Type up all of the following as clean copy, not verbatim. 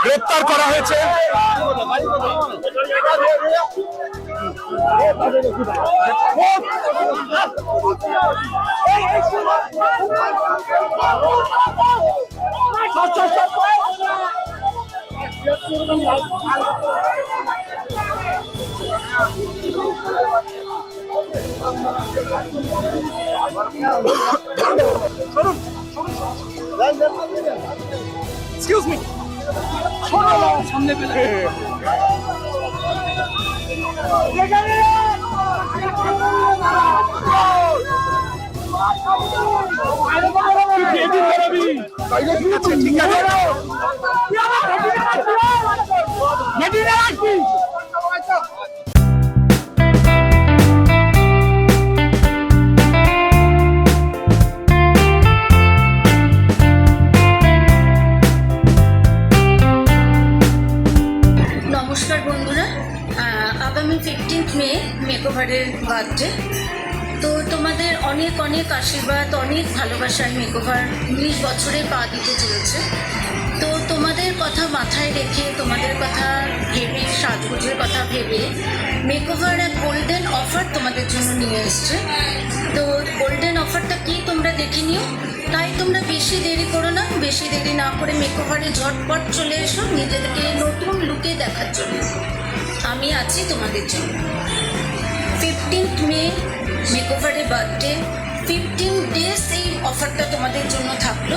গ্রেপ্তার করা হয়েছে। Excuse me. সামনে পেলে ঠিক আছে। নমস্কার বন্ধুরা, আগামী 15 মে মেকওভারের বার্থডে। তো তোমাদের অনেক অনেক আশীর্বাদ, অনেক ভালোবাসায় মেকওভার 19 বছরে পা দিতে চলেছে। তো তোমাদের কথা মাথায় রেখে, তোমাদের কথা ভেবে, সাজগোজের কথা ভেবে মেকওভার এক গোল্ডেন অফার তোমাদের জন্য নিয়ে এসছে। তো গোল্ডেন অফারটা কি তোমরা দেখে নিও। তাই তোমরা বেশি দেরি করো না, বেশি দেরি না করে মেকওভারে ঝটপট চলে এসো নিজেদেরকে নতুন লুকে দেখার জন্য। আমি আছি তোমাদের জন্য। 15 মে মেকওভারের বার্থডে, 15 ডেজ এই অফারটা তোমাদের জন্য থাকলো।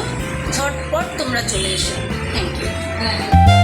ঝটপট তোমরা চলে এসো। Thank you.